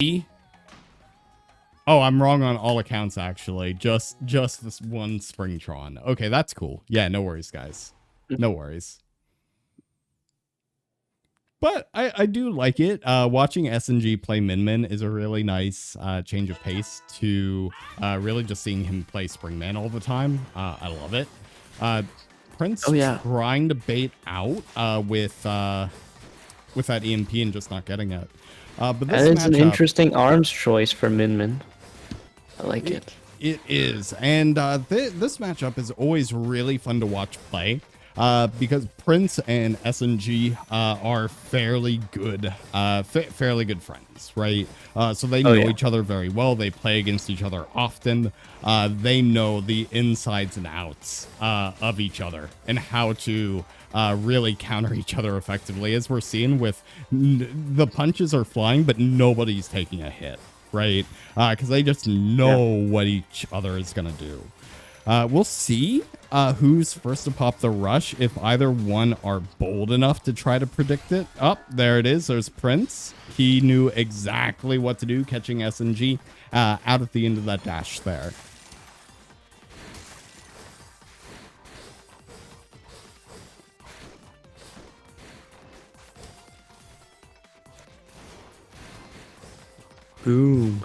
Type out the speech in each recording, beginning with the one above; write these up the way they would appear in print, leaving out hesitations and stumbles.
Oh, I'm wrong on all accounts, actually. Just this one Pr1nc3. Okay, that's cool. Yeah, no worries, guys. No worries. But I do like it. Watching SNG play Min is a really nice change of pace to really just seeing him play Springman all the time. I love it. Pr1nc trying to bait out with that EMP and just not getting it. But this that is an interesting arms choice for Min. I like it. It is. And this matchup is always really fun to watch play. Because Pr1nc and SNG are fairly good friends, right? So they know each other very well. They play against each other often. They know the insides and outs of each other and how to really counter each other effectively, as we're seeing with the punches are flying, but nobody's taking a hit, right? Because they just know what each other is going to do. We'll see who's first to pop the rush if either one are bold enough to try to predict it. Oh, there it is. There's Pr1nc. He knew exactly what to do, catching SNG out at the end of that dash there. Boom.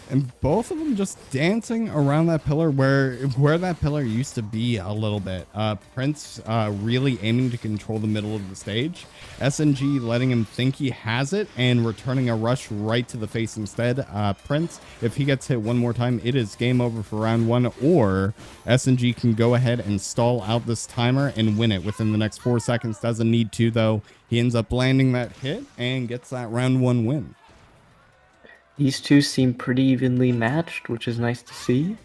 And both of them just dancing around that pillar where that pillar used to be a little bit. Pr1nc really aiming to control the middle of the stage. SNG letting him think he has it and returning a rush right to the face instead. Pr1nc, if he gets hit one more time, it is game over for round 1, or SNG can go ahead and stall out this timer and win it within the next 4 seconds. Doesn't need to, though. He ends up landing that hit and gets that round 1 win. These two seem pretty evenly matched, which is nice to see.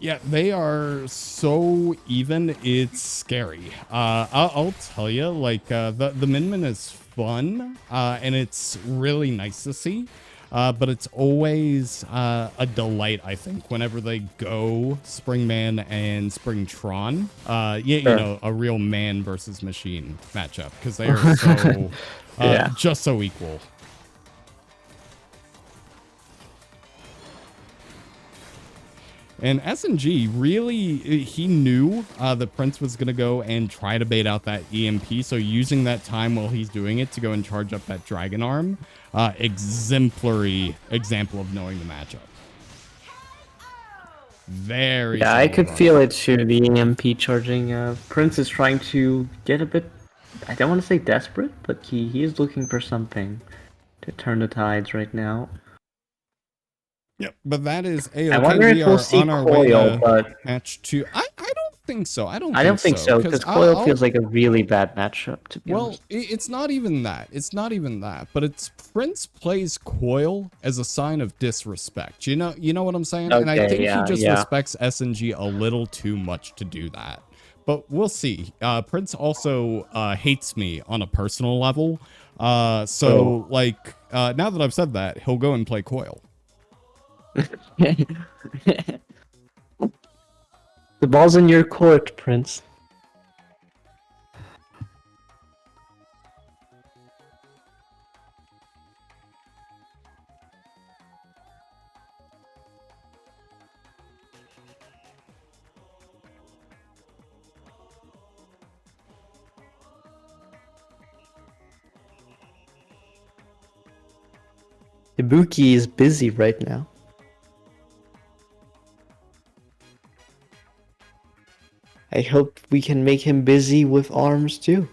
Yeah, they are so even, it's scary. I'll tell you, like, the Min is fun, and it's really nice to see. But it's always a delight, I think, whenever they go Springman and Pr1nc3. You know, a real man versus machine matchup, because they are so just so equal. And SNG really, he knew that Pr1nc was going to go and try to bait out that EMP. So using that time while he's doing it to go and charge up that Dragon Arm, exemplary example of knowing the matchup. Very. Yeah, I could feel it too, the EMP charging. Pr1nc is trying to get a bit, I don't want to say desperate, but he is looking for something to turn the tides right now. Yep, but that is A-okay. I wonder if we'll see Coil, but match 2. I don't think so. I don't think so, because Coil feels like a really bad matchup, to be honest. Well, it's not even that. It's not even that. But it's Pr1nc plays Coil as a sign of disrespect. You know what I'm saying? Okay, and I think he just respects SNG a little too much to do that. But we'll see. Pr1nc also hates me on a personal level. Like, now that I've said that, he'll go and play Coil. The ball's in your court, Pr1nc. Ibuki is busy right now. I hope we can make him busy with arms too.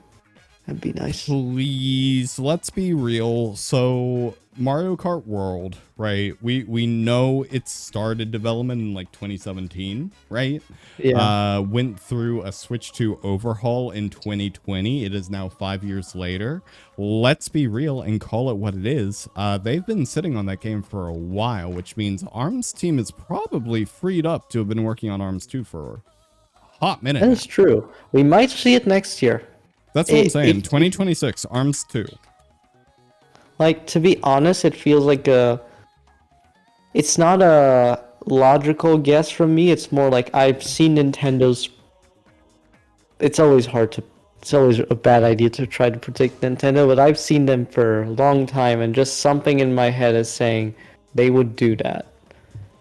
That'd be nice. Please, let's be real. So Mario Kart World, right? We know it started development in like 2017, right? Yeah. Went through a Switch 2 overhaul in 2020. It is now 5 years later. Let's be real and call it what it is. They've been sitting on that game for a while, which means ARMS team is probably freed up to have been working on ARMS 2 for hot minute. That is true. We might see it next year. That's what I'm saying. 2026, ARMS 2. Like, to be honest, it feels like it's not a logical guess from me. It's more like I've seen Nintendo's. It's always hard to it's always a bad idea to try to predict Nintendo, but I've seen them for a long time, and just something in my head is saying they would do that.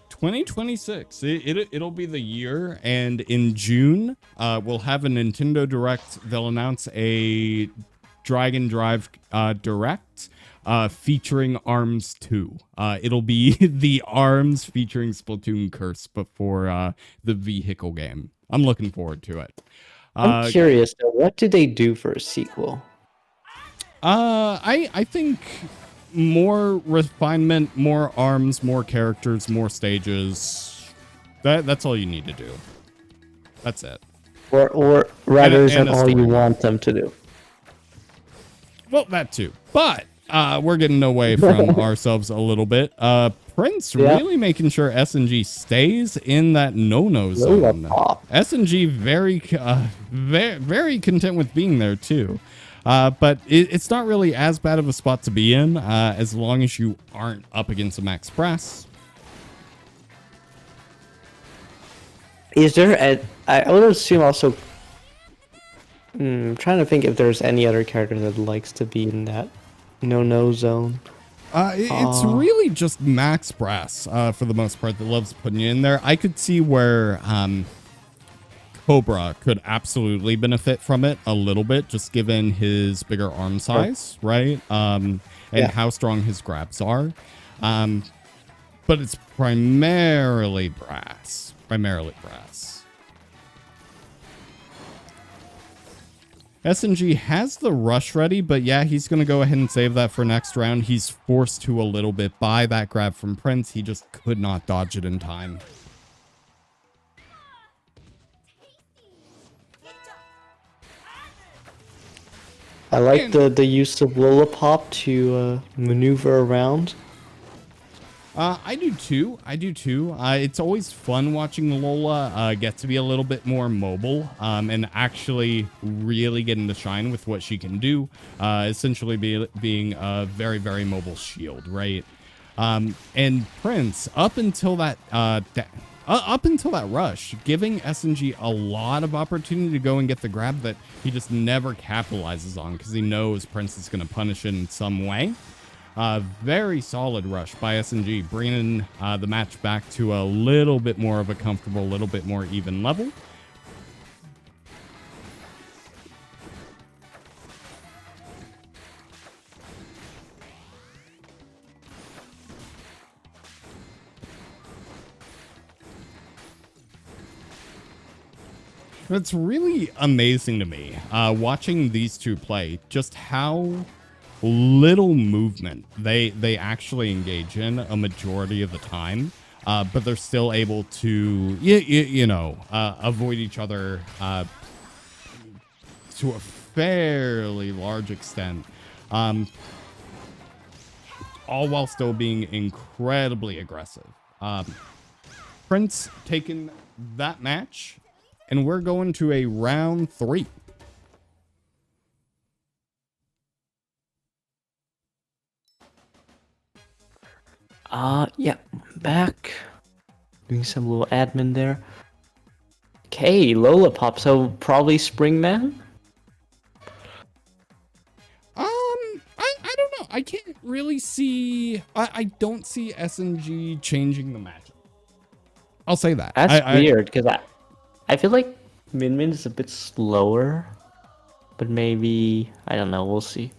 2026, it'll be the year, and in June, we'll have a Nintendo Direct. They'll announce a Dragon Drive Direct featuring ARMS 2. It'll be the ARMS featuring Splatoon Curse before the vehicle game. I'm looking forward to it. I'm curious though, what do they do for a sequel? I think more refinement, more arms, more characters, more stages. That's all you need to do. That's it. Or rather And than all you want them to do. Well, that too. But we're getting away from ourselves a little bit. Prince really making sure SNG stays in that no-no zone. SNG very content with being there too. But it's not really as bad of a spot to be in as long as you aren't up against a max press. Is there I would assume also... I'm trying to think if there's any other character that likes to be in that no-no zone. It's really just max brass for the most part that loves putting you in there. I could see where Cobra could absolutely benefit from it a little bit, just given his bigger arm size, right? And how strong his grabs are. But it's primarily brass. SNG has the rush ready, but yeah, he's going to go ahead and save that for next round. He's forced to a little bit by that grab from Prince. He just could not dodge it in time. I like the use of Lollipop to maneuver around. I do too. It's always fun watching Lola get to be a little bit more mobile and actually really getting to shine with what she can do. Essentially being a very, very mobile shield, right? And Prince, up until that rush, giving SNG a lot of opportunity to go and get the grab that he just never capitalizes on because he knows Prince is going to punish it in some way. Very solid rush by SNG, bringing the match back to a little bit more of a comfortable, little bit more even level. It's really amazing to me watching these two play, just how little movement they actually engage in a majority of the time, but they're still able to avoid each other to a fairly large extent, all while still being incredibly aggressive. Prince taking that match, and we're going to a round 3. Yeah, back. Doing some little admin there. Okay, Lollipop, so probably Springman? I don't know. I can't really see... I don't see SNG changing the matchup. I'll say that. That's weird, because I feel like Min Min is a bit slower. But maybe... I don't know, we'll see.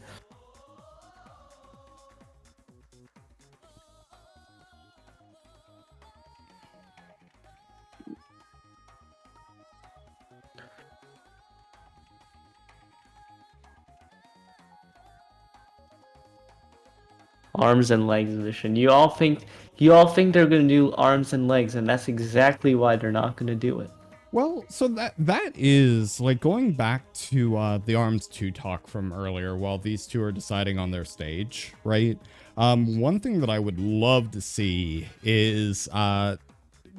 Arms and legs edition. You all think they're gonna do arms and legs, and that's exactly why they're not gonna do it. Well, so that is like going back to the ARMS 2 talk from earlier while these two are deciding on their stage, right? One thing that I would love to see is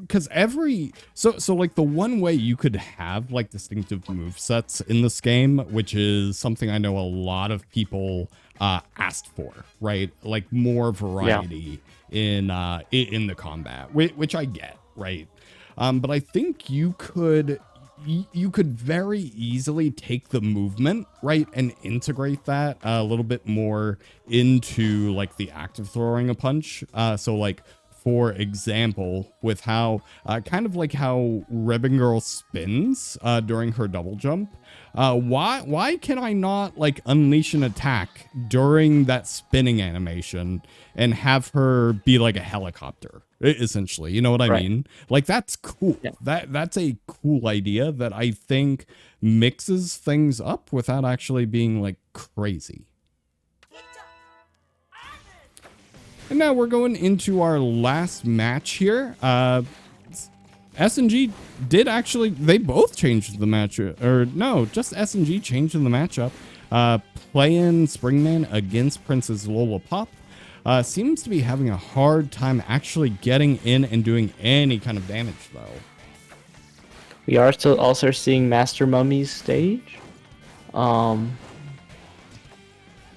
because so like the one way you could have like distinctive movesets in this game, which is something I know a lot of people asked for, right? Like more variety in the combat, which I get, right? But I think you could you could very easily take the movement, right, and integrate that a little bit more into like the act of throwing a punch. So like, for example, with how kind of like how Ribbon Girl spins during her double jump. Why can I not like unleash an attack during that spinning animation and have her be like a helicopter, essentially? You know what I mean? Like, that's cool. Yeah. That's a cool idea that I think mixes things up without actually being like crazy. And now we're going into our last match here. SNG did actually, they both changed the match, or no, just SNG changed the matchup. Pr1nc3 against Prince's Lollipop. Seems to be having a hard time actually getting in and doing any kind of damage, though. We are still also seeing Master Mummy's stage. Wonder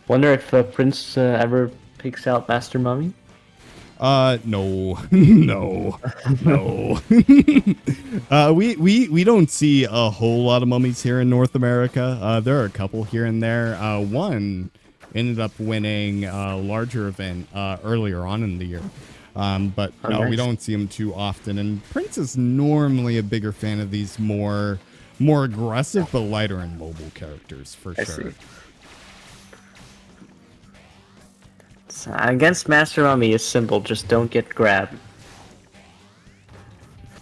if Prince ever picks out Master Mummy. No, no, no. We don't see a whole lot of mummies here in North America. There are a couple here and there. One ended up winning a larger event earlier on in the year. But no, nice. We don't see him too often. And Prince is normally a bigger fan of these more aggressive but lighter and mobile characters for sure. Against Master Mummy is simple, just don't get grabbed.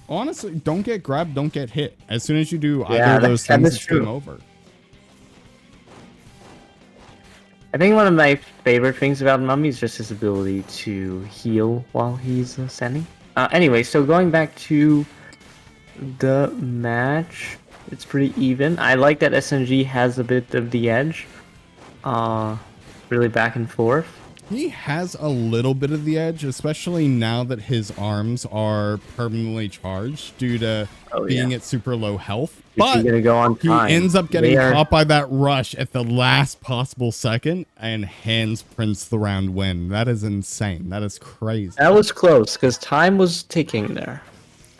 Honestly, don't get grabbed, don't get hit. As soon as you do either of those things, it's game over. I think one of my favorite things about Mummy is just his ability to heal while he's standing. Anyway, so going back to the match, it's pretty even. I like that SNG has a bit of the edge. Really back and forth. He has a little bit of the edge, especially now that his arms are permanently charged due to being at super low health. But he ends up getting caught by that rush at the last possible second and hands Prince the round win. That is insane. That is crazy. That was close because time was ticking there.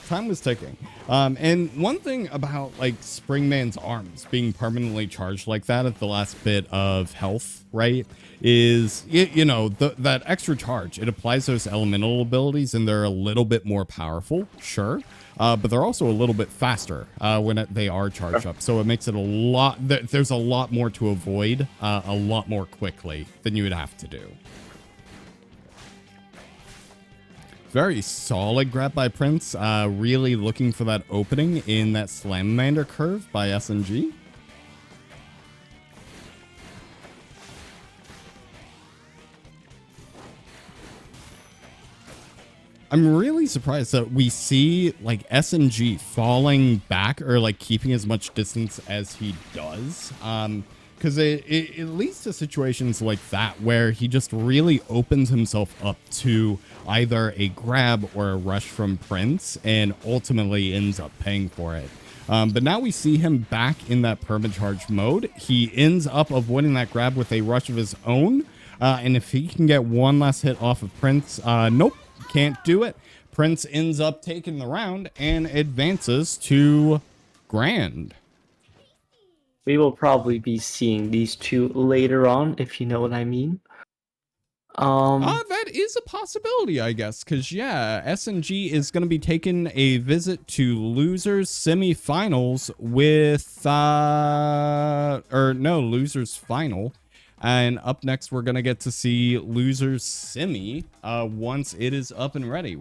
Time was ticking. And one thing about like Springman's arms being permanently charged like that at the last bit of health, right, is, you know, that extra charge. It applies those elemental abilities and they're a little bit more powerful, sure. But they're also a little bit faster when they are charged up. So it makes it a lot, there's a lot more to avoid a lot more quickly than you would have to do. Very solid grab by Prince. Really looking for that opening in that Salamander curve by SNG. I'm really surprised that we see like SNG falling back or like keeping as much distance as he does. Because it leads to situations like that where he just really opens himself up to either a grab or a rush from Prince and ultimately ends up paying for it. But now we see him back in that permacharge mode. He ends up avoiding that grab with a rush of his own. And if he can get one last hit off of Prince, nope, can't do it. Prince ends up taking the round and advances to Grand. We will probably be seeing these two later on, if you know what I mean. That is a possibility, I guess, because yeah, SNG is going to be taking a visit to losers semifinals with losers final, and up next we're going to get to see losers semi once it is up and ready.